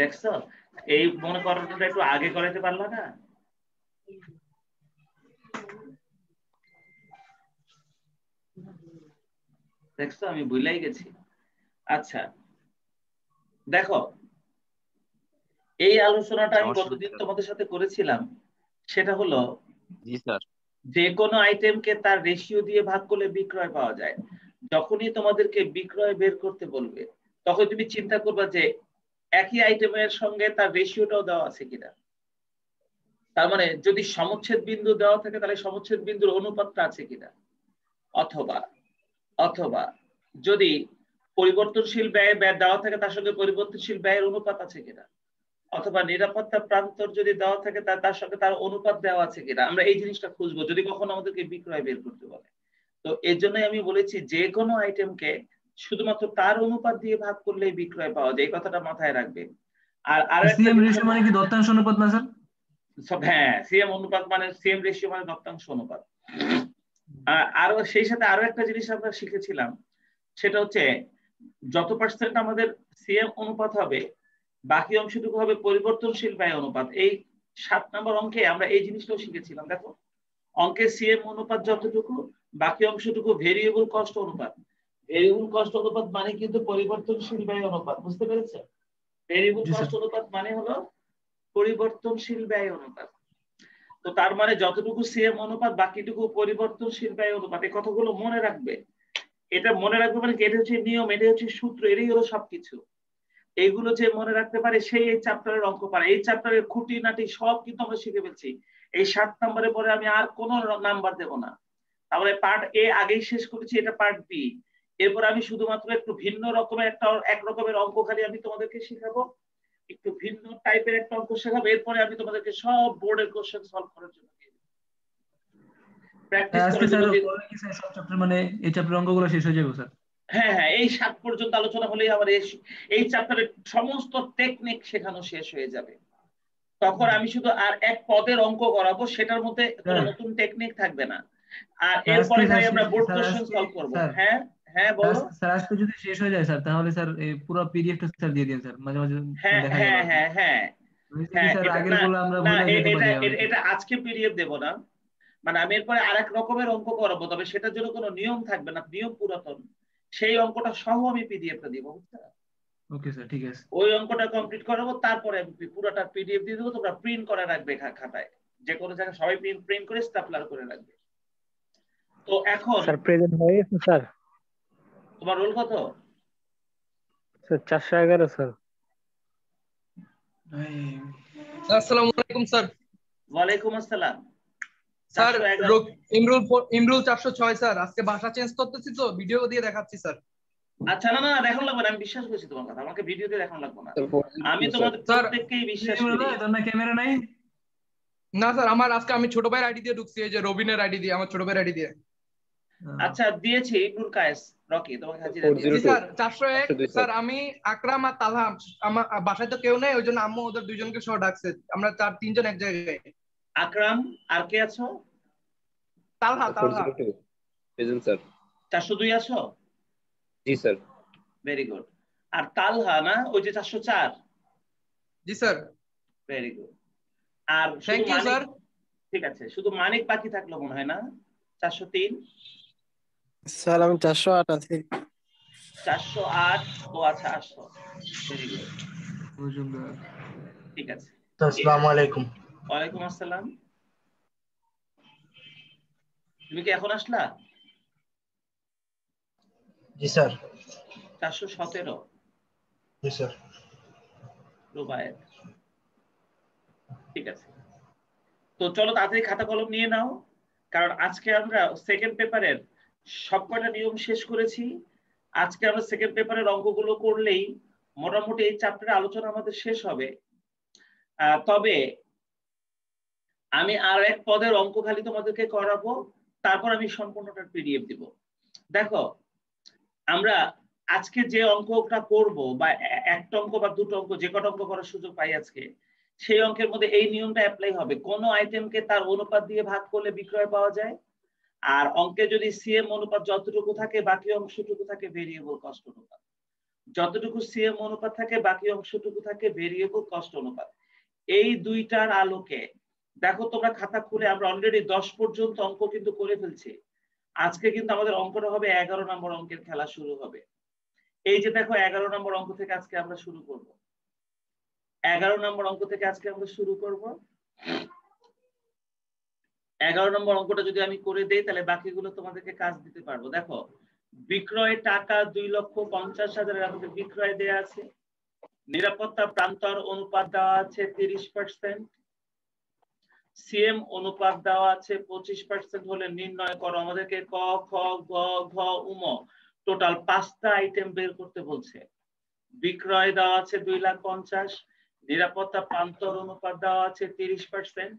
দেখছো, এই মনে করাটা একটু আগে করাইতে পারলা না? দেখছো আমি ভুলাই গেছি। আচ্ছা দেখো, এই আলোচনাটা আমি গতদিন তোমাদের সাথে করেছিলাম, সেটা হলো জি স্যার। যে কোনো আইটেমকে তার রেশিও দিয়ে ভাগ করলে বিক্রয় পাওয়া যায়। যখনই তোমাদেরকে বিক্রয় বের করতে বলবে, তখন তুমি চিন্তা করবা যে একই আইটেমের সঙ্গে তার রেশিওটাও দেওয়া আছে কিনা। তার মানে যদি সমচ্ছেদ বিন্দু দেওয়া থাকে তাহলে সমচ্ছেদ বিন্দুর অনুপাতটা আছে কিনা, অথবা অথবা যদি পরিবর্তনশীল ব্যয় দেওয়া থাকে তার সঙ্গে পরিবর্তনশীল ব্যয়ের অনুপাত আছে কিনা, অথবা নিরাপত্তা প্রান্তর যদি দেওয়া থাকে তার সঙ্গে তার অনুপাত দেওয়া আছে কিনা। আমরা এই জিনিসটা খুঁজবো যদি কখনো আমাদেরকে বিক্রয় বের করতে বলে। তো এর জন্যই আমি বলেছি যে কোনো আইটেমকে শুধুমাত্র তার অনুপাত দিয়ে ভাগ করলেই বিক্রয় পাওয়া যায়, এই কথাটা মাথায় রাখবে। আর আরো একটা সিএম রেশিও মানে কি দত্তাংশ অনুপাত না স্যার? হ্যাঁ, সিএম অনুপাত মানে সিএম রেশিও মানে দত্তাংশ অনুপাত। আরো সেই সাথে আরো একটা জিনিস আমরা শিখেছিলাম, সেটা হচ্ছে যত পার্সেন্ট আমাদের সিএম অনুপাত হবে, বাকি অংশটুকু হবে পরিবর্তনশীল ব্যয় অনুপাত। এই 7 নম্বর অঙ্কে আমরা এই জিনিসটাও শিখেছিলাম। দেখো, অঙ্কের সিএম অনুপাত যতটুকু, বাকি অংশটুকু ভেরিয়েবল কস্ট অনুপাত। ভেরিয়েবল কস্ট অনুপাত মানে কিন্তু পরিবর্তনশীল ব্যয় অনুপাত, বুঝতে পেরেছো? ভেরিয়েবল কস্ট অনুপাত মানে হলো পরিবর্তনশীল ব্যয় অনুপাত। তো তার মানে যতটুকু সিএম অনুপাত, বাকিটুকু পরিবর্তনশীল ব্যয় অনুপাত। এই কথাগুলো মনে রাখবে। এটা মনে রাখবে মানে এটা হচ্ছে নিয়ম, এটা হচ্ছে সূত্র, এটাই হলো সবকিছু। এইগুলো যে মনে রাখতে পারে সেই এই চ্যাপ্টারের অঙ্ক পারে। এই চ্যাপ্টারের খুঁটিনাটি সব কিন্তু আমরা শিখে ফেলছি। এই 7 নম্বরের পরে আমি আর কোনো নাম্বার দেব না। তাহলে পার্ট এ আগেই শেষ করেছি, এটা পার্ট বি। এরপর আমি শুধুমাত্র একটু ভিন্ন রকমের এক রকমের অঙ্ক খালি আমি তোমাদেরকে শেখাবো, একটু ভিন্ন টাইপের একটা অঙ্ক শেখাবো। এরপরে আমি তোমাদেরকে সব বোর্ডের কোশ্চেন সলভ করার জন্য প্র্যাকটিস করার জন্য। সব চ্যাপ্টার মানে এই চ্যাপ্টার অঙ্কগুলো শেষ হয়ে যাবে স্যার? হ্যাঁ হ্যাঁ, এই 7 পর্যন্ত আলোচনা হলেই আমার এই চ্যাপ্টারের সমস্ত টেকনিক শেখানো শেষ হয়ে যাবে। তখন আমি শুধু আর এক পদের অঙ্ক করাবো, সেটার মধ্যে কোনো নতুন টেকনিক থাকবে না। আর এরপরে খালি আমরা বোর্ড কোশ্চেন সলভ করব। হ্যাঁ হ্যাঁ বলো স্যার। আজকে যদি শেষ হয়ে যায় স্যার, তাহলে স্যার এই পুরো পিডিএফটা স্যার দিয়ে দিন স্যার, মাঝে মাঝে হ্যাঁ দেখা গেল হ্যাঁ হ্যাঁ হ্যাঁ হ্যাঁ। স্যার আগের না গুলো আমরা না, ভুলে যেতে পারি। এটা আজকে পিডিএফ দেব না, মানে আমি এরপরে আরেক রকমের অঙ্ক করাবো, তবে সেটার জন্য কোনো নিয়ম থাকবে না, নিয়ম পুরাতন। সেই অঙ্কটা সহ আমি পিডিএফটা দিব, বুঝছো? ওকে স্যার, ঠিক আছে। ওই অঙ্কটা কমপ্লিট করাবো, তারপরে পুরোটা পিডিএফ দিয়ে দেবো, তোমরা প্রিন্ট করে রাখবে খাতায়, যে কোনো জায়গায় সবাই প্রিন্ট করে স্ট্যাপলার করে রাখবে। তো এখন স্যার প্রেজেন্ট হয়ে গেছে স্যার। তোমার রোল কত? Sir 411 sir. আসসালামু আলাইকুম স্যার। ওয়ালাইকুম আসসালাম। Sir Imrul 406 sir. আজকে ভাষা চেঞ্জ করতেছি তো ভিডিও দিয়ে দেখাচ্ছি স্যার। আচ্ছা না না, দেখানো লাগবে না, আমি বিশ্বাস করছি তোমার কথা, আমাকে ভিডিওতে দেখানো লাগবে না। আমি তোমাদের প্রত্যেককেই বিশ্বাস করি। তোমার ক্যামেরা নাই? না স্যার, আমার আজকে আমি ছোট ভাইয়ের আইডি দিয়ে ঢুকছি, এই যে রবিনের আইডি দিয়ে, আমার ছোট ভাইয়ের আইডি দিয়ে। আচ্ছা দিয়েছি ইবনুল কায়েস রকি, তোমাকে হাজিরা দিয়েছি স্যার। 401 স্যার। আমি আকরাম আর তালহা, আমার বাসায় তো কেউ নেই, ওইজন্য আম্মু ওদের দুইজনকে সহ ডাকছে। আমরা 3জন এক জায়গায়। আকরাম আর কে আছো? তালহা। Present sir. 402 আছো? জি স্যার। Very good. আর তালহা না, ওই যে 404? জি স্যার। Very good. আর থ্যাংক ইউ স্যার। ঠিক আছে, শুধু মানিক বাকি থাকলো মনে হয় না? 403 স্যার আমি 408 আছি। 408 ও আচ্ছা, আসো। ভেরি গুড, ঠিক আছে। আসসালামু আলাইকুম। ওয়ালাইকুম আসসালাম। তুমি কি এখন আসলা? জি স্যার। 417। জি স্যার। রুবায়েত, ঠিক আছে। তো চলো তাড়াতাড়ি খাতা কলম নিয়ে নাও, কারণ আজকে আমরা সেকেন্ড পেপারের সবকটা নিয়ম শেষ করেছি। আজকে আমরা সেকেন্ড পেপারের অঙ্কগুলো করলেই মোটামুটি এই চ্যাপ্টারের আলোচনা আমাদের শেষ হবে। তবে আমি আর এক পদের অঙ্ক খালি তোমাদেরকে করাবো, তারপর আমি সম্পূর্ণটার পিডিএফ দিব। দেখো, আমরা আজকে যে অঙ্কটা করব, বা একটা অঙ্ক বা দুটো অঙ্ক, যে কটা অঙ্ক করার সুযোগ পাই আজকে, সেই অঙ্কের মধ্যে এই নিয়মটা অ্যাপ্লাই হবে। কোন আইটেমকে তার অনুপাত দিয়ে ভাগ করলে বিক্রয় পাওয়া যায়, আর অঙ্কে যদি সিএম অনুপাত যতটুকু থাকে, বাকি অংশটুকু থাকে ভেরিয়েবল কস্ট অনুপাত। যতটুকু সিএম অনুপাত থাকে বাকি অংশটুকু থাকে ভেরিয়েবল কস্ট অনুপাত। এই দুইটার আলোকে দেখো তোমরা খাতা খুলে আমরা অলরেডি 10 পর্যন্ত অঙ্ক কিন্তু করে ফেলছি। আজকে কিন্তু আমাদের অঙ্কটা হবে 11 নম্বর অঙ্কের খেলা শুরু হবে। এই যে দেখো 11 নম্বর অঙ্ক থেকে আজকে আমরা শুরু করব। 11 নম্বর অঙ্ক থেকে আজকে আমরা শুরু করব। 11 নম্বর অঙ্কটা যদি আমি করে দেই তাহলে বাকিগুলো তোমাদেরকে কাজ দিতে পারবো। দেখো বিক্রয় টাকা 2,50,000 আমাদের বিক্রয় দেয়া আছে। নিরাপত্তা প্রান্তর অনুপাত দেওয়া আছে 30%। সিএম অনুপাত দেওয়া আছে 25% হলে নির্ণয় করো। আমাদেরকে ক খ গ ঘ উম টোটাল 5টা আইটেম বের করতে বলছে। বিক্রয় দেওয়া আছে 2,50,000, নিরাপত্তা প্রান্তর অনুপাত দেওয়া আছে 30%,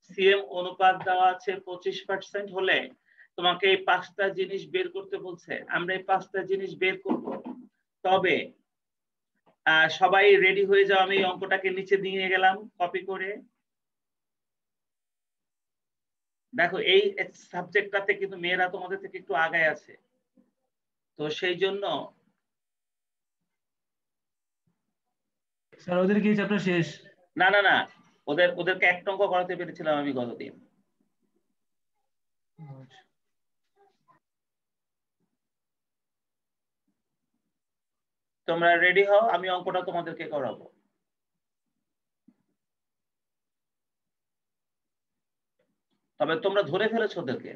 সিএম অনুপাত দেওয়া আছে 25% হলে তোমাকে এই 5টা জিনিস বের করতে বলছে। আমরা এই 5টা জিনিস বের করব। তবে সবাই রেডি হয়ে যাও, আমি এই অঙ্কটাকে নিচে নিয়ে গেলাম কপি করে। দেখো এই সাবজেক্টটাতে কিন্তু মেয়েরা তোমাদের থেকে একটু আগায় আছে, তো সেই জন্য স্যার ওদের কি চ্যাপ্টার শেষ? না না না, ওদেরকে একটা অঙ্ক করাতে পেরেছিলাম আমি গতদিন। তোমরা রেডি হও, আমি অঙ্কটা তোমাদেরকে করাবো। তবে তোমরা ধরে ফেলেছো ওদেরকে।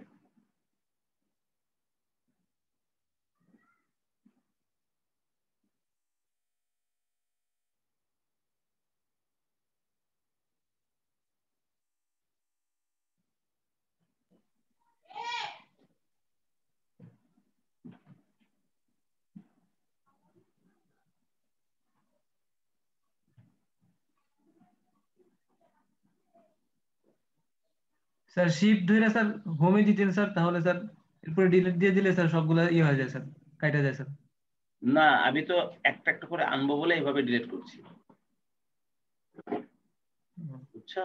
স্যার শিফট ধরে স্যার হোমে দিতেন স্যার, তাহলে স্যার এরপরে ডিলিট দিয়ে দিলে স্যার সবগুলা ইয়ে হয়ে যায় স্যার, কাটা যায় স্যার। না আমি তো একটা একটা করে আনবো বলে এইভাবে ডিলিট করছি, বুঝছো?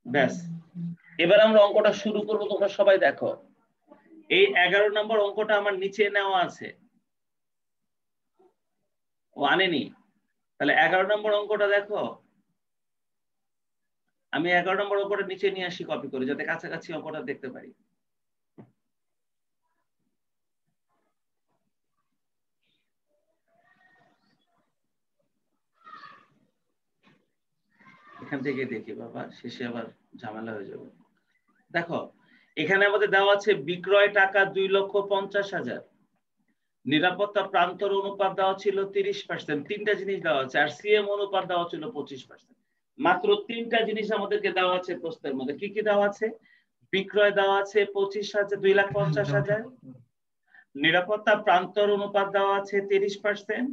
ব্যাস, এবার আমরা অঙ্কটা শুরু করবো। তোমরা সবাই দেখো এই 11 নম্বর অঙ্কটা আমার নিচে নেওয়া আছে, ও আনেনি। তাহলে 11 নম্বর অঙ্কটা দেখো, আমি 11 নম্বর অঙ্কটা নিচে নিয়ে আসি কপি করে, যাতে কাছাকাছি অঙ্কটা দেখতে পারি। এখান থেকে দেখি বাবা, শেষে আবার ঝামেলা হয়ে যাবে। দেখো এখানে আমাদের দেওয়া আছে বিক্রয় টাকা 2,50,000, নিরাপত্তা প্রান্তর অনুপাত দেওয়া ছিল 30%, 3টা জিনিস দেওয়া আছে, আর সিএম অনুপাত দেওয়া ছিল 25%। মাত্র 3টা জিনিস আমাদেরকে দেওয়া আছে প্রশ্নের মধ্যে। কি কি দেওয়া আছে? বিক্রয় দেওয়া আছে 2,50,000, নিরাপত্তা প্রান্তর অনুপাত দেওয়া আছে 30%,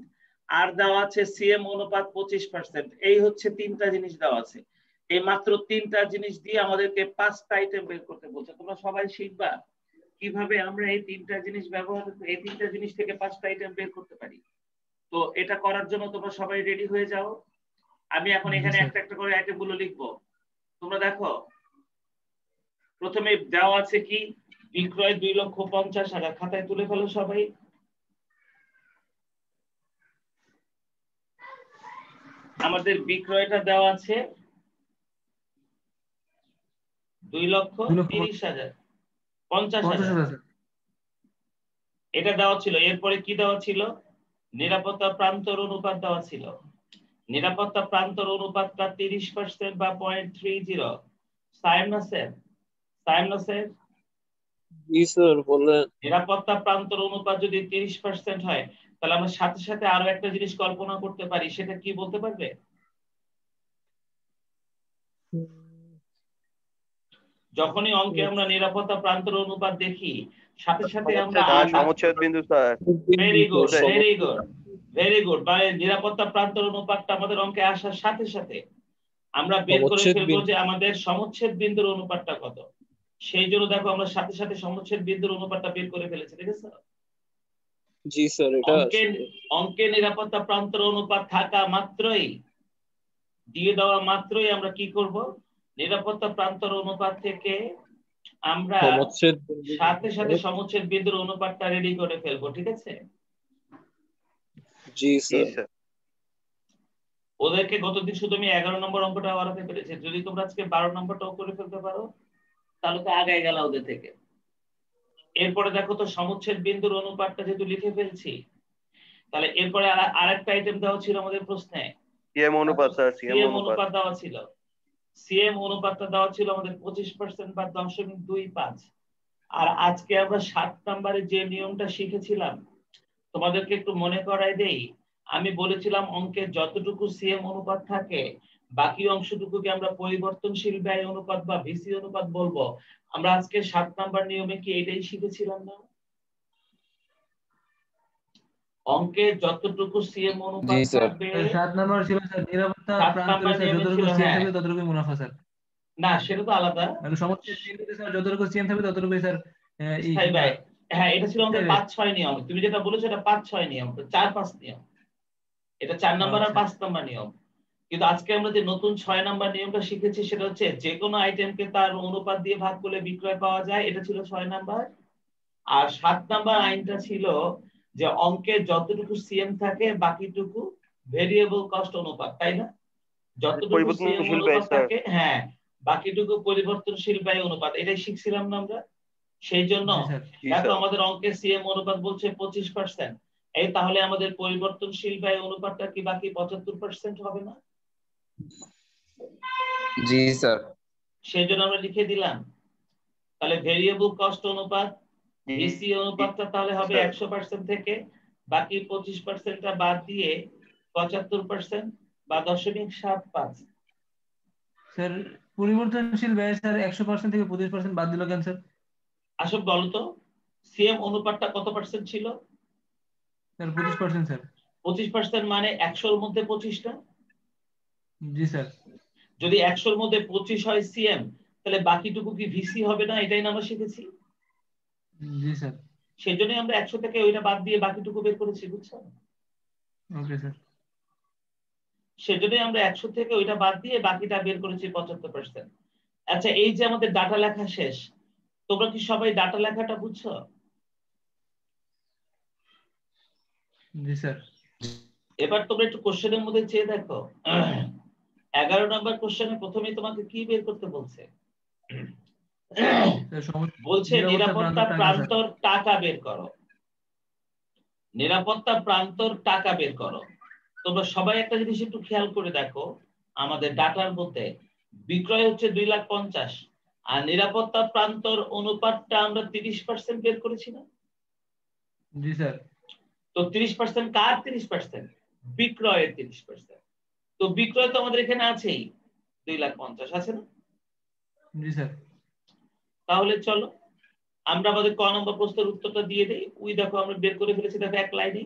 আর দেওয়া আছে সিএম অনুপাত 25%। এই হচ্ছে 3টা জিনিস দেওয়া আছে। এই মাত্র 3টা জিনিস দিয়ে আমাদেরকে 5টা আইটেম বের করতে বলছে। তোমরা সবাই শিখবা কিভাবে আমরা এই 3টা জিনিস ব্যবহার, এই 3টা জিনিস থেকে 5টা আইটেম বের করতে পারি। তো এটা করার জন্য তোমরা সবাই রেডি হয়ে যাও। আমি এখন এখানে একটা একটা করে আইটেম গুলো লিখবো। তোমরা দেখো প্রথমে দেওয়া আছে কি, বিক্রয় 2,50,000, খাতায় তুলে ফেলো সবাই। আমাদের বিক্রয়টা দেওয়া আছে 2,30,000, 50,000 এটা দেওয়া ছিল। এরপরে কি দেওয়া ছিল? নিরাপত্তা প্রান্তর অনুপাত দেওয়া ছিল। নিরাপত্তা প্রান্তর অনুপাতটা 30% বা 0.30। সায়েম না স্যার? সায়েম না স্যার? জি স্যার বলেন। নিরাপত্তা প্রান্তর অনুপাত যদি 30% হয়, তাহলে আমরা সাথে সাথে আরো একটা জিনিস কল্পনা করতে পারি। সেটা কি বলতে পারবে? যখনই অঙ্কে আমরা নিরাপত্তা প্রান্তর অনুপাত দেখি, সাথে সাথে আমরা সমচ্ছেদ বিন্দু sir. Very good, very good, very good. মানে নিরাপত্তা প্রান্তর অনুপাতটা আমাদের অঙ্কে আসার সাথে সাথে আমরা বের করে ফেলবো যে আমাদের সমচ্ছেদ বিন্দুর অনুপাতটা কত। সেই জন্য দেখো আমরা সাথে সাথে সমচ্ছেদ বিন্দুর অনুপাতটা বের করে ফেলেছি, ঠিক আছে? জি স্যার, এটা অঙ্কে নিরাপত্তা প্রান্তর অনুপাত থাকা মাত্রই, দিয়ে দেওয়া মাত্রই আমরা কি করব, নিরাপত্তা প্রান্তর অনুপাত থেকে আমরা সাথে সাথে সমচ্ছেদ বিন্দুর অনুপাতটা রেডি করে ফেলবো, ঠিক আছে? জি স্যার। ওদেরকে গতদিন শুধু আমি 11 নম্বর অঙ্কটা করাতে পেরেছি, যদি তোমরা আজকে 12 নম্বরটাও করে ফেলতে পারো তাহলে তো আগায় গেল ওদের থেকে। এরপরে দেখো তো সমচ্ছেদ বিন্দুর অনুপাতটা যেহেতু লিখে ফেলছি, তাহলে এরপরে আরেকটা আইটেম দেওয়া ছিল আমাদের প্রশ্নে, সিএম অনুপাত স্যার, সিএম অনুপাত দেওয়া ছিল। সিএম অনুপাতটা দেওয়া ছিল আমাদের 25% বা 0.25। আর আজকে আমরা 7 নম্বরে যে নিয়মটা শিখেছিলাম তোমাদেরকে একটু মনে করাই দেই। আমি বলেছিলাম অঙ্কে যতটুকু সিএম অনুপাত থাকে বাকি অংশটুকুকে আমরা পরিবর্তনশীল ব্যয় অনুপাত বা ভিসি অনুপাত বলবো। আমরা আজকে 7 নাম্বার নিয়মে কি এটাই শিখেছিলাম না? অঙ্কে যতটুকু সিএম অনুপাত থাকবে, 7 নাম্বার ছিল স্যার নিরাপত্তা প্রান্তরে স্যার যতটুকু সিএম থাকবে ততটুকু মুনাফা স্যার। না সেটা তো আলাদা, মানে সমচ্ছেদ বিন্দুতে স্যার যতটুকু সিএম থাকবে ততটুকুই স্যার স্থায়ী ব্যয়। হ্যাঁ এটা ছিল আমাদের 5-6 নিয়ম। তুমি যেটা বলেছো এটা 5-6 নিয়ম, 4-5 নিয়ম। এটা 4 নাম্বার আর 5 নাম্বার নিয়ম। কিন্তু আজকে আমরা যে নতুন 6 নাম্বার নিয়মটা শিখেছি সেটা হচ্ছে যে কোনো আইটেমকে তার অনুপাত দিয়ে ভাগ করলে বিক্রয় পাওয়া যায়, এটা ছিল 6 নাম্বার। আর 7 নাম্বার আইনটা ছিল যে অঙ্কে যতটুকু সিএম থাকে বাকিটুকু ভেরিয়েবল কস্ট অনুপাত, তাই না? যতটুকু সিএম অনুপাত থাকে, হ্যাঁ বাকিটুকু পরিবর্তনশীল ব্যয় অনুপাত, এটাই শিখছিলাম না আমরা। সেই জন্য দেখো আমাদের অঙ্কে সিএম অনুপাত বলছে 25%, এই তাহলে আমাদের পরিবর্তনশীল ব্যয় অনুপাতটা কি বাকি 75% হবে না? জি স্যার। সেই জন্য আমরা লিখে দিলাম তাহলে ভেরিয়েবল কস্ট অনুপাত ভিসি অনুপাতটা তাহলে হবে 100% থেকে বাকি 25%টা বাদ দিয়ে 75% বা 0.75। স্যার পরিবর্তনশীল ব্যয় স্যার 100% থেকে 25% বাদ দিল কেন স্যার? আসলে বলো তো সিএম অনুপাতটা কত পার্সেন্ট ছিল? Sir 25% sir. 25% মানে 100 এর মধ্যে 25টা। জি স্যার। যদি 100 এর মধ্যে 25 হয় সিএম তাহলে বাকিটুকু কি ভিসি হবে না? এটাই না আমরা শিখেছি। জি স্যার। সেজন্যই আমরা 100 থেকে ওইটা বাদ দিয়ে বাকিটুকু বের করেছি, বুঝছো? Okay sir. সেজন্যই আমরা 100 থেকে ওইটা বাদ দিয়ে বাকিটা বের করেছি 75%। আচ্ছা এই যে আমাদের ডাটা লেখা শেষ, তোমরা কি সবাই ডাটা লেখাটা বুঝছো? জি স্যার। এবার তোমরা একটু কোশ্চেনের মধ্যে চেয়ে দেখো। 11 নম্বর কোশ্চেনে প্রথমেই তোমাকে কি বের করতে বলছে? বলছে নিরাপত্তা প্রান্তর টাকা বের করো। নিরাপত্তা প্রান্তর টাকা বের করো। তোমরা সবাই একটা জিনিস একটু খেয়াল করে দেখো, আমাদের ডাটার মধ্যে বিক্রয় হচ্ছে 2,50,000 আর নিরাপত্তা প্রান্তর অনুপাতটা আমরা 30% বের করেছি না? জি স্যার। তো 30% কার 30%? বিক্রয়ের 30%। তো বিক্রয় তো আমাদের এখানে আছেই, 2,50,000 আছে না? জি স্যার। তাহলে চলো আমরা আমাদের ক নম্বর প্রশ্নের উত্তরটা দিয়ে দেই। ওই দেখো আমরা বের করে ফেলেছি, দেখো এক লাইনে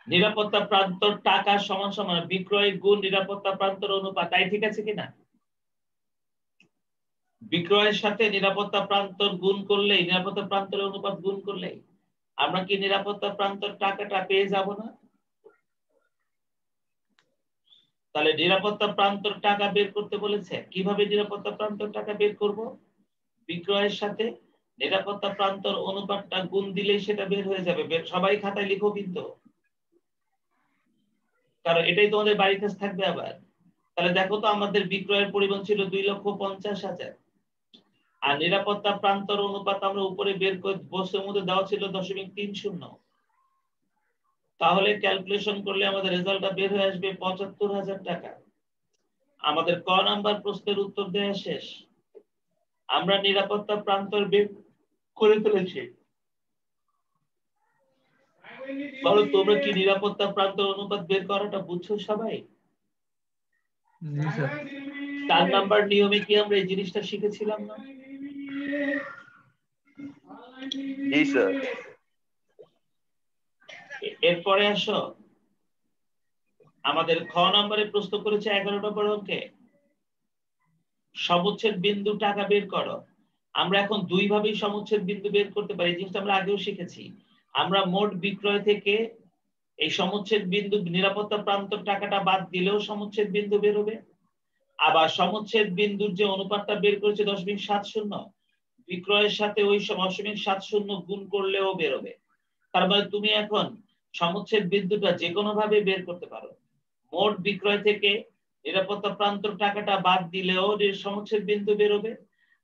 নিরাপত্তা প্রান্তর টাকা সমান সমান বিক্রয় গুণ নিরাপত্তা প্রান্তর অনুপাত, তাই ঠিক আছে কিনা? বিক্রয়ের সাথে নিরাপত্তা প্রান্তর গুণ করলেই, নিরাপত্তা প্রান্তরের অনুপাত গুণ করলেই আমরা কি নিরাপত্তা প্রান্তর টাকাটা পেয়ে যাব না? তাহলে নিরাপত্তা প্রান্তর টাকা বের করতে বলেছে। কিভাবে নিরাপত্তা প্রান্তর টাকা বের করব? বিক্রয়ের সাথে নিরাপত্তা প্রান্তর অনুপাতটা গুণ দিলেই সেটা বের হয়ে যাবে। সবাই খাতায় লিখো কিন্তু, কারণ এটাই তোমাদের বাড়ির কাছে থাকবে আবার। তাহলে দেখো তো আমাদের বিক্রয়ের পরিমাণ ছিল 2,50,000 আর নিরাপত্তা প্রান্তর অনুপাত আমরা উপরে বের করে বক্সের মধ্যে দেওয়া ছিল 0.30। তাহলে ক্যালকুলেশন করলে আমাদের রেজাল্টটা বের হয়ে আসবে 75,000 টাকা। আমাদের ক নাম্বার প্রশ্নের উত্তর দেওয়া শেষ। আমরা নিরাপত্তা প্রান্তর বের করে ফেলেছি। কারণ তোমরা কি নিরাপত্তা প্রান্তর অনুপাত বের করাটা বুঝছো সবাই? জি স্যার। 4 নাম্বার নিয়মে কি আমরা এই জিনিসটা শিখেছিলাম না? জি স্যার। এরপরে আসো আমাদের খ নম্বরে প্রশ্ন করেছে 11 নম্বর অঙ্কে সমুচ্ছেদ বিন্দু টাকা বের করো। আমরা এখন দুই ভাবেই সমুচ্ছেদ বিন্দু বের করতে পারি, জিনিসটা আমরা আগেও শিখেছি। আমরা মোট বিক্রয় থেকে এই সমুচ্ছেদ বিন্দু নিরাপত্তা প্রান্তর টাকাটা বাদ দিলেও সমুচ্ছেদ বিন্দু বের হবে, আবার সমুচ্ছেদ বিন্দুর যে অনুপাতটা বের করেছে 10.70 বিক্রয়ের সাথে ওই 10.70 গুণ করলেও বের হবে। তার মানে তুমি এখন সমুচ্ছেদ বিন্দুটা যে কোনো ভাবে বের করতে পারো। মোট বিক্রয় থেকে নিরাপত্তা প্রান্তর টাকাটা বাদ দিলেও সমুচ্ছেদ বিন্দু বের হবে,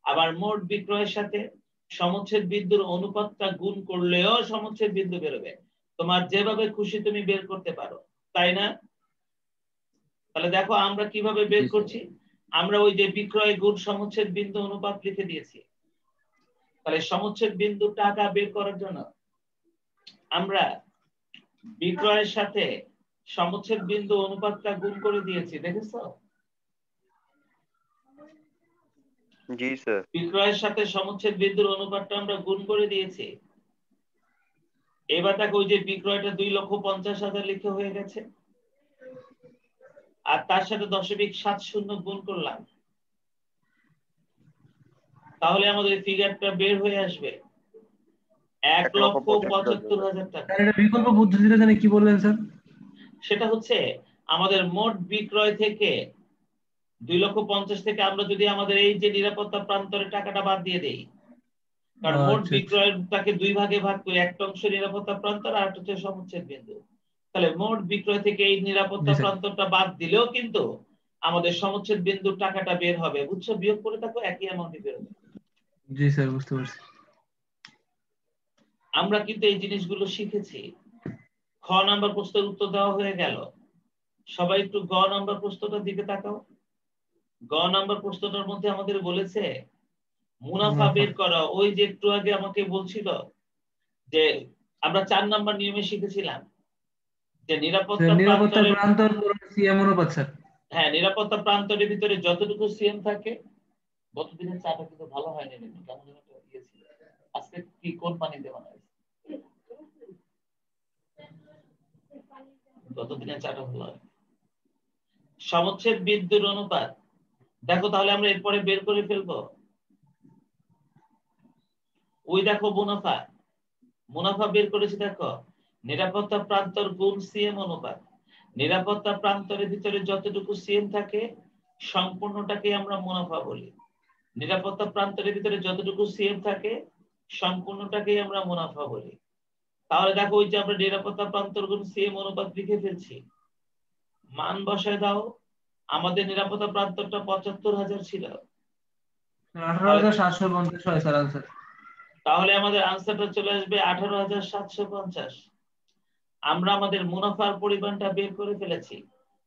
আবার মোট বিক্রয়ের সাথে সমুচ্ছেদ বিন্দুর অনুপাতটা গুণ করলেও সমুচ্ছেদ বিন্দু বের হবে। তোমার যেভাবে খুশি তুমি বের করতে পারো, তাই না? তাহলে দেখো আমরা কিভাবে বের করছি। আমরা ওই যে বিক্রয় গুণ সমুচ্ছেদ বিন্দু অনুপাত লিখে দিয়েছি। তাহলে সমুচ্ছেদ বিন্দু টাকা বের করার জন্য আমরা বিক্রয়ের সাথে সমুচ্ছেদ বিন্দু অনুপাতটা গুণ করে দিয়েছি, দেখেছো? জি স্যার। বিক্রয়ের সাথে সমুচ্ছেদ বিন্দুর অনুপাতটা আমরা গুণ করে দিয়েছি। এবার দেখো ওই যে বিক্রয়টা 2,50,000 লিখে হয়ে গেছে, আর তার সাথে 10.70 গুণ করলাম, তাহলে আমাদের ফিগারটা বের হয়ে আসবে 1,75,000 টাকা। এটা বিকল্প পদ্ধতিটা জানি কি বললেন স্যার? সেটা হচ্ছে আমাদের মোট বিক্রয় থেকে 2,50,000 থেকে আমরা যদি আমাদের এই যে নিরাপত্তা প্রান্তরের টাকাটা বাদ দিয়ে দেই, কারণ মোট বিক্রয়টাকে দুই ভাগে ভাগ করি, একটা অংশ নিরাপত্তা প্রান্তর আর একটা হচ্ছে সমুচ্ছেদ বিন্দু। তাহলে মোট বিক্রয় থেকে এই নিরাপত্তা প্রান্তরটা বাদ দিলেও কিন্তু আমাদের সমুচ্ছেদ বিন্দুর টাকাটা বের হবে, বুঝছো? বিয়োগ করে থাকো একই অ্যামাউন্টই বের হবে। জি স্যার, বুঝতে পারছি। আমরা কিন্তু এই জিনিসগুলো শিখেছি। খ নাম্বার প্রশ্নের উত্তর দেওয়া হয়ে গেল। সবাই একটু গ নাম্বার প্রশ্নটার দিকে তাকাও। গ নাম্বার প্রশ্নটার মধ্যে আমাদের বলেছে মুনাফা বের করা। ওই যে একটু আগে আমাকে বলছিল যে আমরা 4 নাম্বার নিয়মে শিখেছিলাম যে নিরাপত্তা প্রান্তর সিএম অনুপাত স্যার। হ্যাঁ, নিরাপত্তা প্রান্তরের ভিতরে যতটুকু সিএম থাকে। গতদিনের চাটা কিন্তু ভালো হয়নি, কেমন যেন একটা দিয়েছিল। আজকে কি কোন পানি দেওয়া হয়েছে? গতদিনের চাটা ভালো হয়। সমুচ্ছেদ বিন্দুর অনুপাত দেখো, তাহলে আমরা এরপরে বের করে ফেলবো। ওই দেখো মুনাফা, মুনাফা বের করেছি। দেখো নিরাপত্তা প্রান্তর গুণ সিএম অনুপাত। নিরাপত্তা প্রান্তরের ভিতরে যতটুকু সিএম থাকে সম্পূর্ণটাকে আমরা মুনাফা বলি। নিরাপত্তা প্রান্তরের ভিতরে যতটুকু সিএম থাকে সম্পূর্ণটাকেই আমরা মুনাফা বলি। তাহলে দেখো ওই যে আমরা নিরাপত্তা প্রান্তর গুণ সিএম অনুপাত লিখে ফেলছি, মান বসায় দাও। আমাদের নিরাপত্তা প্রান্তরটা 75,000 ছিল, 18,750 হয় স্যার आंसर। তাহলে আমাদের आंसरটা চলে আসবে 18,750। আমরা আমাদের মুনাফার পরিমাণটা বের করে ফেলেছি।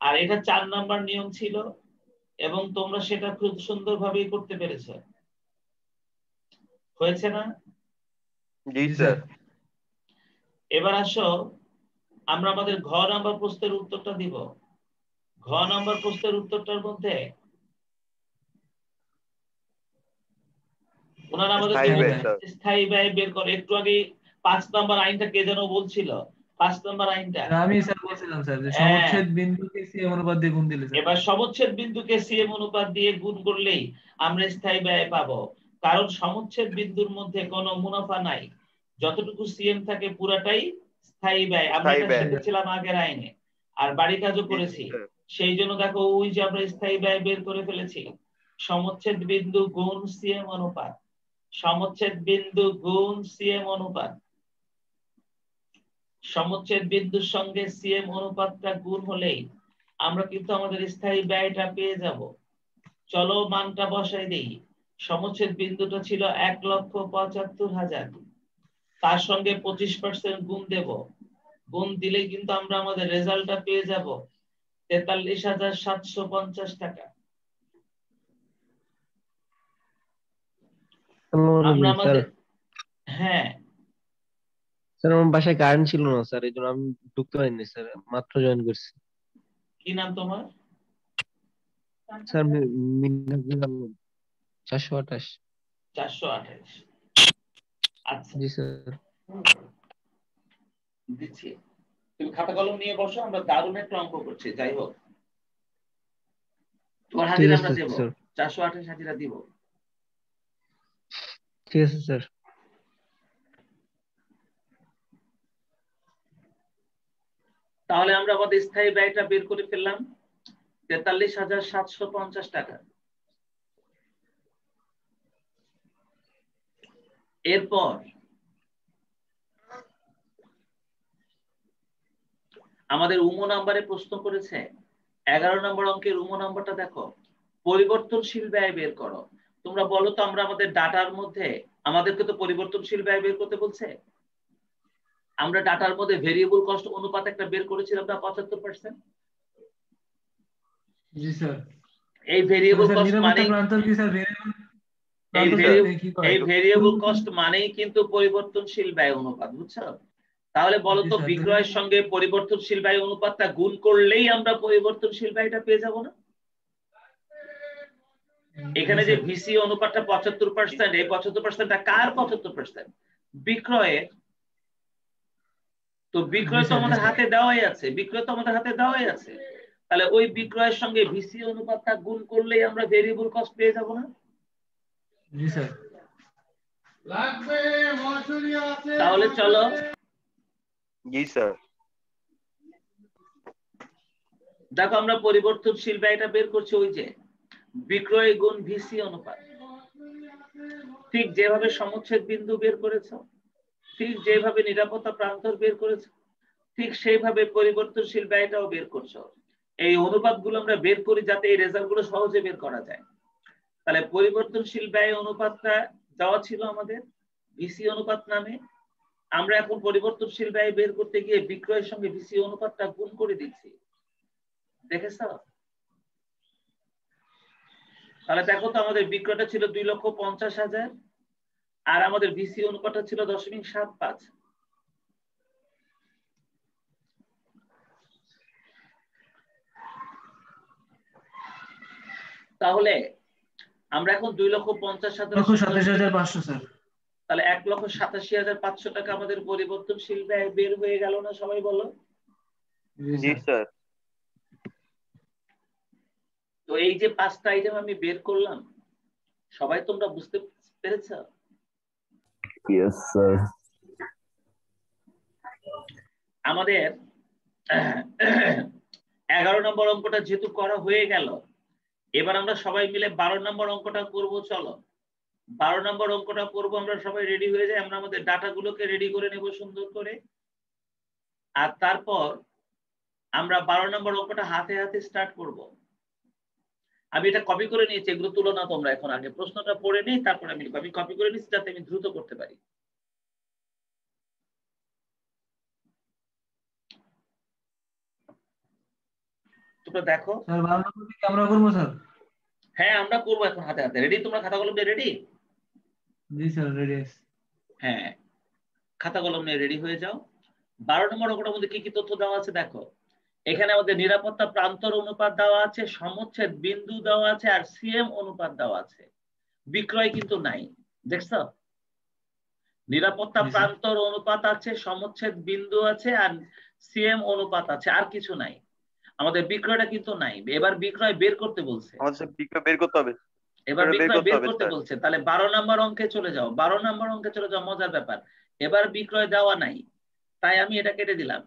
আর এটা 4 নাম্বার নিয়ম ছিল এবং তোমরা সেটা খুব সুন্দরভাবেই করতে পেরেছো, হয়েছে না? জি স্যার। এবার আসো আমরা আমাদের ঘ নাম্বার প্রশ্নের উত্তরটা দিব। ঘ নাম্বার প্রশ্নের উত্তরটার মধ্যে ওনারা আমাদের স্থায়ী ব্যয় বের করে। একটু আগে 5 নাম্বার আইনটা কে যেন বলছিল, 5 নাম্বার আইনটা আমি স্যার বলছিলাম স্যার যে সমচ্ছেদ বিন্দুকে সিএম অনুপাত দিয়ে গুণ দিলে স্যার। এবার সমচ্ছেদ বিন্দুকে সিএম অনুপাত দিয়ে গুণ করলেই আমরা স্থায়ী ব্যয় পাবো, কারণ সমচ্ছেদ বিন্দুর মধ্যে কোনো মুনাফা নাই। যতটুকু সিএম থাকে পুরাটাই স্থায়ী ব্যয়। আমরা এটা শিখেছিলাম আগের আইনে, আর বাড়ি কাজও করেছি। সেই জন্য দেখো ওই যে আমরা স্থায়ী ব্যয় বের করে ফেলেছি। সমচ্ছেদ বিন্দু গুণ সিএম অনুপাত, সমচ্ছেদ বিন্দু গুণ সিএম অনুপাত। সমচ্ছেদ বিন্দুর সঙ্গে সিএম অনুপাতটা গুণ হলেই আমরা কিন্তু আমাদের স্থায়ী ব্যয়টা পেয়ে যাব। চলো মানটা বসাই দেই। সমচ্ছেদ বিন্দুটা ছিল 1,75,000, তার সঙ্গে 25% গুণ দেব। গুণ দিলেই কিন্তু আমরা আমাদের রেজাল্টটা পেয়ে যাব 43,750 টাকা। আমরা আমাদের হ্যাঁ স্যার আমার বাসায় কারেন্ট ছিল না স্যার, এই জন্য আমি ঢুকতে পারিনি স্যার, মাত্র জয়েন করছি। কি নাম তোমার? স্যার মিনাজুল আলম, 428। 428। আচ্ছা জি স্যার। দিচ্ছি। তুমি খাতা কলম নিয়ে বসো, আমরা দারুণ একটা অঙ্ক করছি। যাই হোক, তোমার ঠিক হাজিরা আছে আমরা দেবো, স্যার। 428 হাজিরা দিব। ঠিক আছে স্যার। তাহলে আমরা আমাদের স্থায়ী ব্যয়টা বের করে ফেললাম, 43,750 টাকা। এরপর আমাদের উমো নাম্বারে প্রশ্ন করেছে, 11 নম্বর অঙ্কের উমো নাম্বারটা দেখো, পরিবর্তনশীল ব্যয় বের করো। তোমরা বলো তো, আমরা আমাদের ডাটার মধ্যে আমাদেরকে তো পরিবর্তনশীল ব্যয় বের করতে বলছে। আমরা ডাটার মধ্যে ভেরিয়েবল কস্ট অনুপাত একটা বের করেছিলাম না, 75%। জি স্যার। এই ভেরিয়েবল স্যার কস্ট নিরাপত্তা মানে প্রান্তর কি স্যার ভেরিয়েবল এই প্রান্তর কি করে? ভেরিয়েবল কস্ট মানেই কিন্তু পরিবর্তনশীল ব্যয় অনুপাত, বুঝছো? তাহলে বলো জি তো, স্যার। বিক্রয়ের সঙ্গে পরিবর্তনশীল ব্যয় অনুপাতটা গুণ করলেই আমরা পরিবর্তনশীল ব্যয়টা পেয়ে যাব না? এখানে যে ভিসি অনুপাতটা 75%, এই 75%টা কার 75%? বিক্রয়ের। তো বিক্রয় তো আমাদের হাতে দেওয়াই আছে, বিক্রয় তো আমাদের হাতে দেওয়াই আছে। তাহলে ওই বিক্রয়ের সঙ্গে ভিসি অনুপাতটা গুণ করলেই আমরা ভেরিয়েবল কস্ট পেয়ে যাব না? জি স্যার। তাহলে চলো, জি স্যার। দেখো আমরা পরিবর্তনশীল ব্যয়টা বের করছি, ওই যে বিক্রয় গুণ ভিসি অনুপাত। ঠিক যেভাবে সমচ্ছেদ বিন্দু বের করেছো, ঠিক যেভাবে নিরাপত্তা প্রান্তর বের করেছো, ঠিক সেইভাবে পরিবর্তনশীল ব্যয়টাও বের করছো। এই অনুপাতগুলো আমরা বের করি যাতে এই রেজাল্টগুলো সহজে বের করা যায়। তাহলে পরিবর্তনশীল ব্যয় অনুপাতটা দেওয়া ছিল আমাদের ভিসি অনুপাত নামে। আমরা এখন পরিবর্তনশীল ব্যয় বের করতে গিয়ে বিক্রয়ের সঙ্গে ভিসি অনুপাতটা গুণ করে দিচ্ছি, দেখেছ? তাহলে দেখো তো, আমাদের বিক্রয়টা ছিল 2,50,000 আর আমাদের ভিসি অনুপাতটা ছিল 0.75। তাহলে আমরা এখন 2,87,500 স্যার। তাহলে 1,87,500 টাকা আমাদের পরিবর্তনশীল ব্যয় বের হয়ে গেল না? সবাই বলো। জি স্যার। তো এই যে 5টা আইটেম আমি বের করলাম, সবাই তোমরা বুঝতে পেরেছ? Yes sir. আমাদের 11 নম্বর অঙ্কটা যেহেতু করা হয়ে গেল, এবার আমরা সবাই মিলে 12 নম্বর অঙ্কটা করব। চলো 12 নম্বর অঙ্কটা করব, আমরা সবাই রেডি হয়ে যাই। আমরা আমাদের ডাটাগুলোকে রেডি করে নেব সুন্দর করে, আর তারপর আমরা 12 নম্বর অঙ্কটা হাতে হাতে স্টার্ট করব। আমি এটা কপি করে নিয়েছি, এগুলো তুলো না তোমরা এখন, আগে প্রশ্নটা পড়ে নিই, তারপর আমি কপি করে নিচ্ছি যাতে আমি দ্রুত করতে পারি। তোমরা দেখো। স্যার 12 নম্বর কি আমরা করব স্যার? হ্যাঁ আমরা করবো এখন হাতে হাতে। রেডি? তোমরা খাতা কলম নিয়ে রেডি? জি স্যার রেডি আছি। হ্যাঁ, খাতা কলম নিয়ে রেডি হয়ে যাও। 12 নম্বর অঙ্কটার মধ্যে কি কি তথ্য দেওয়া আছে দেখো। এখানে আমাদের নিরাপত্তা প্রান্তর অনুপাত দেওয়া আছে, সমচ্ছেদ বিন্দু দেওয়া আছে, আর সিএম অনুপাত দেওয়া আছে। বিক্রয় কিন্তু নাই, দেখছো? নিরাপত্তা প্রান্তর অনুপাত আছে, সমচ্ছেদ বিন্দু আছে, আর সিএম অনুপাত আছে, আর কিছু নাই। আমাদের বিক্রয়টা কিন্তু নাই। এবার বিক্রয় বের করতে বলছে, আমাদের বিক্রয় বের করতে হবে। এবার বিক্রয় বের করতে বলছে। তাহলে 12 নম্বর অঙ্কে চলে যাও, 12 নম্বর অঙ্কে চলে যাও। মজার ব্যাপার, এবার বিক্রয় দেওয়া নাই, তাই আমি এটা কেটে দিলাম।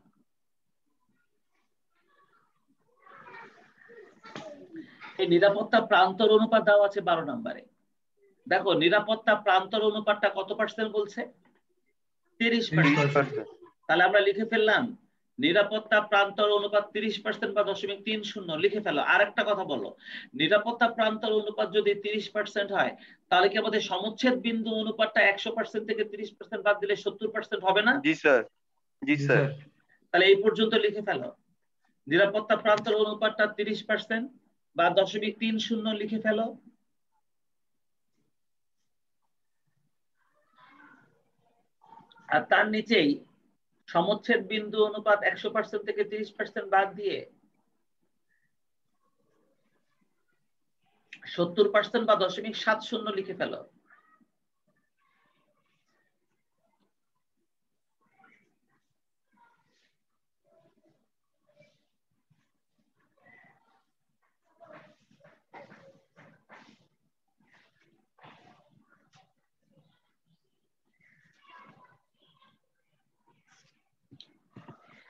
এই নিরাপত্তা প্রান্তর অনুপাত দেওয়া আছে 12 নম্বরে। দেখো নিরাপত্তা প্রান্তর অনুপাতটা কত পার্সেন্ট বলছে? 30%। তাহলে আমরা লিখে ফেললাম নিরাপত্তা প্রান্তর অনুপাত 30% বা 0.30 লিখে ফেলো। আর একটা কথা বলো, নিরাপত্তা প্রান্তর অনুপাত যদি 30% হয়, তাহলে কি আমাদের সমচ্ছেদ বিন্দু অনুপাতটা 100% থেকে 30% বাদ দিলে 70% হবে না? জি স্যার। জি স্যার। তাহলে এই পর্যন্ত লিখে ফেলো, নিরাপত্তা প্রান্তর অনুপাতটা 30% বা 0.30 লিখে ফেলো। আর তার নিচেই সমচ্ছেদ বিন্দু অনুপাত 100% থেকে 30% বাদ দিয়ে 70% বা 0.70 লিখে ফেলো।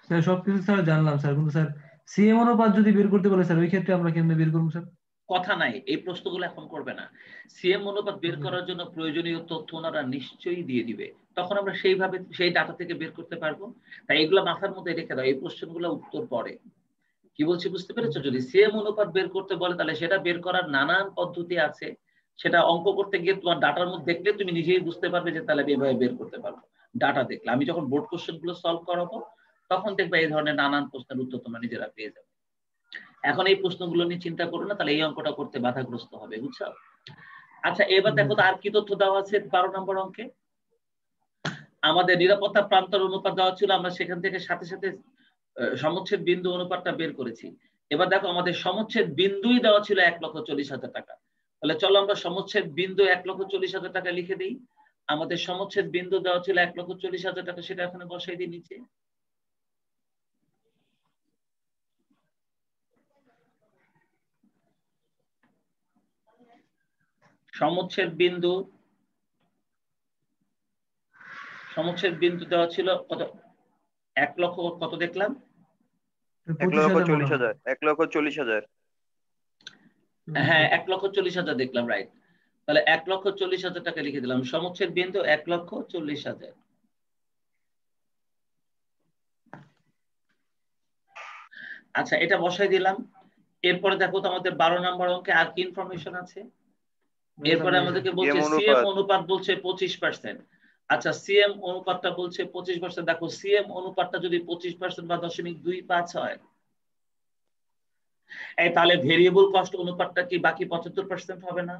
স্যার সবকিছু স্যার জানলাম স্যার, কিন্তু স্যার সিএম অনুপাত যদি বের করতে বলে স্যার ওই ক্ষেত্রে আমরা কেমনে বের করবো স্যার? কথা নাই, এই প্রশ্নগুলো এখন করবে না। সিএম অনুপাত বের করার জন্য প্রয়োজনীয় তথ্য ওনারা নিশ্চয়ই দিয়ে দিবে, তখন আমরা সেইভাবে সেই ডাটা থেকে বের করতে পারবো। তাই এগুলো মাথার মধ্যে রেখে দাও, এই প্রশ্নগুলো উত্তর পড়ে। কি বলছি বুঝতে পেরেছো? যদি সিএম অনুপাত বের করতে বলে তাহলে সেটা বের করার নানান পদ্ধতি আছে, সেটা অঙ্ক করতে গিয়ে তোমার ডাটার মধ্যে দেখলে তুমি নিজেই বুঝতে পারবে যে তাহলে এভাবে বের করতে পারবো ডাটা দেখলে। আমি যখন বোর্ড কোশ্চেন গুলো সলভ করাবো তখন দেখবে এই ধরনের নানান প্রশ্নের উত্তর তোমরা নিজেরা পেয়ে যাবে। এখন এই প্রশ্নগুলো নিয়ে চিন্তা করো না, তাহলে এই অঙ্কটা করতে বাধাগ্রস্ত হবে, বুঝছো? আচ্ছা এবার দেখো তো আর কি তথ্য দেওয়া আছে 12 নম্বর অঙ্কে। আমাদের নিরাপত্তা প্রান্তর অনুপাত দেওয়া ছিল, আমরা সেখান থেকে সাথে সাথে সমচ্ছেদ বিন্দু অনুপাতটা বের করেছি। এবার দেখো আমাদের সমচ্ছেদ বিন্দুই দেওয়া ছিল 1,40,000 টাকা। তাহলে চলো আমরা সমচ্ছেদ বিন্দু 1,40,000 টাকা লিখে দিই। আমাদের সমচ্ছেদ বিন্দু দেওয়া ছিল 1,40,000 টাকা, সেটা এখানে বসাই দিই নিচে। সমচ্ছেদ বিন্দু দেওয়া ছিল কত? 1 লক্ষ কত দেখলাম? 1,40,000 1,40,000। হ্যাঁ 1,40,000 দেখলাম, রাইট। তাহলে 1,40,000 টাকা লিখে দিলাম, সমচ্ছেদ বিন্দু 1,40,000। আচ্ছা এটা বসাই দিলাম। এরপরে দেখো তো আমাদের 12 নম্বর অঙ্কে আর কি ইনফরমেশন আছে। এরপরে আমাদেরকে বলছে সিএম অনুপাত বলছে 25%। আচ্ছা সিএম অনুপাতটা বলছে 25%। দেখো সিএম অনুপাতটা যদি 25% বা 0.25 হয়, এই তাহলে ভেরিয়েবল কস্ট অনুপাতটা কি বাকি 75% হবে না?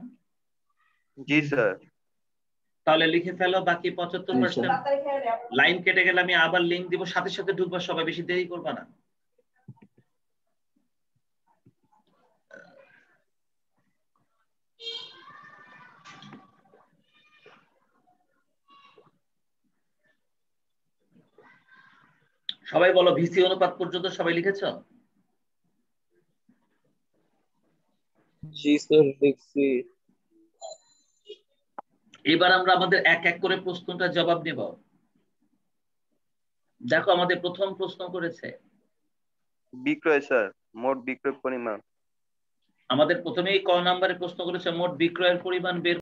জি স্যার। তাহলে লিখে ফেলো বাকি 75%। লাইন কেটে গেলে আমি আবার লিংক দিব, সাথে সাথে ঢুকবা সবাই, বেশি দেরি করবা না। সবাই বলো ভিসি অনুপাত পর্যন্ত সবাই লিখেছো? জি স্যার লিখছি। এবার আমরা আমাদের এক এক করে প্রশ্নটা জবাব নেব। দেখো আমাদের প্রথম প্রশ্ন করেছে বিক্রয় স্যার, মোট বিক্রয় পরিমাণ। আমাদের প্রথমেই ক নম্বরে প্রশ্ন করেছে মোট বিক্রয়ের পরিমাণ বের